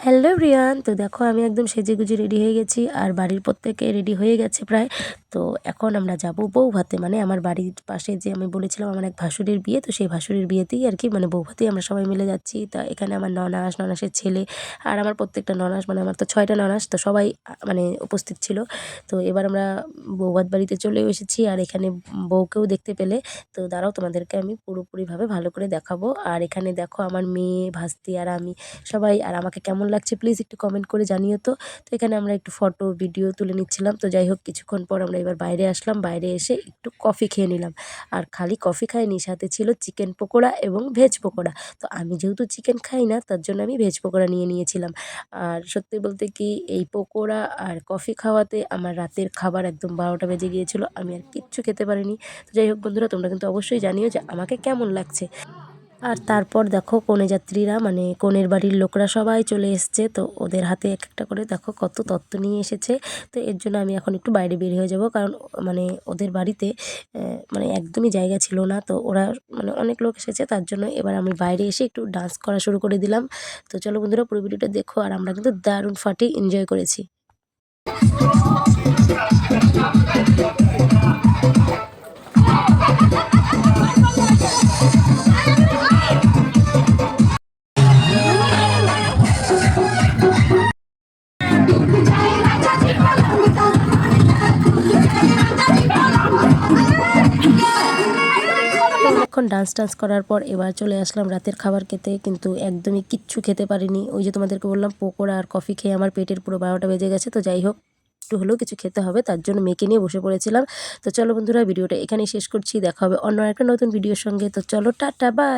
Hello everyone, তো দেখো আমি একদম সেজেগুজে রেডি হয়ে গেছি আর বাড়ির প্রত্যেকে রেডি হয়ে গেছে প্রায়। তো এখন আমরা যাব বৌভাতে, মানে আমার বাড়ির পাশে যে আমি বলেছিলাম আমার এক ভাসুরের বিয়ে, তো সেই ভাসুরের বিয়েতেই আর কি, মানে বৌভাতেই আমরা সবাই মিলে যাচ্ছি। তা এখানে আমার ননাসের ছেলে আর আমার প্রত্যেকটা ননাস, মানে আমার তো 6টা ননাস, তো সবাই মানে উপস্থিত ছিল। তো এবার আমরা বৌভাত বাড়িতে চলেও এসেছি আর এখানে বউকেও দেখতে পেলে। তো দাঁড়াও, তোমাদেরকে আমি পুরোপুরিভাবে ভালো করে দেখাবো। আর এখানে দেখো আমার মেয়ে, ভাস্তি আর আমি সবাই। আর আমাকে কেমন লাগছে প্লিজ একটু কমেন্ট করে জানিও তো। তো এখানে আমরা একটু ফটো ভিডিও তুলে নিচ্ছিলাম। তো যাই হোক, কিছুক্ষণ পর আমরা এবার বাইরে আসলাম, বাইরে এসে একটু কফি খেয়ে নিলাম। আর খালি কফি খাইনি, সাথে ছিল চিকেন পকোড়া এবং ভেজ পকোড়া। তো আমি যেহেতু চিকেন খাই না, তার জন্য আমি ভেজ পকোড়া নিয়ে নিয়েছিলাম। আর সত্যি বলতে কি, এই পকোড়া আর কফি খাওয়াতে আমার রাতের খাবার একদম 12টা বেজে গিয়েছিল, আমি আর কিচ্ছু খেতে পারিনি। তো যাই হোক বন্ধুরা, তোমরা কিন্তু অবশ্যই জানিও যে আমাকে কেমন লাগছে। আর তারপর দেখো কনে যাত্রীরা, মানে কনের বাড়ির লোকরা সবাই চলে এসছে। তো ওদের হাতে এক একটা করে দেখো কত তত্ত্ব নিয়ে এসেছে। তো এর জন্য আমি এখন একটু বাইরে বের হয়ে যাব, কারণ মানে ওদের বাড়িতে মানে একদমই জায়গা ছিল না। তো ওরা মানে অনেক লোক এসেছে, তার জন্য এবার আমি বাইরে এসে একটু ডান্স করা শুরু করে দিলাম। তো চলো বন্ধুরা, পুরো ভিডিওটা দেখো। আর আমরা কিন্তু দারুণ ফাটি এনজয় করেছি। অনেকক্ষণ ডান্স করার পর এবার চলে আসলাম রাতের খাবার খেতে, কিন্তু একদমই কিচ্ছু খেতে পারিনি। ওই যে তোমাদেরকে বললাম, পকোড়া আর কফি খেয়ে আমার পেটের পুরো 12টা বেজে গেছে। তো যাই হোক, একটু হলেও কিছু খেতে হবে, তার জন্য মেয়েকে নিয়ে বসে পড়েছিলাম। তো চলো বন্ধুরা, ভিডিওটা এখানেই শেষ করছি, দেখা হবে অন্য একটা নতুন ভিডিওর সঙ্গে। তো চলো, টাটা, বাই।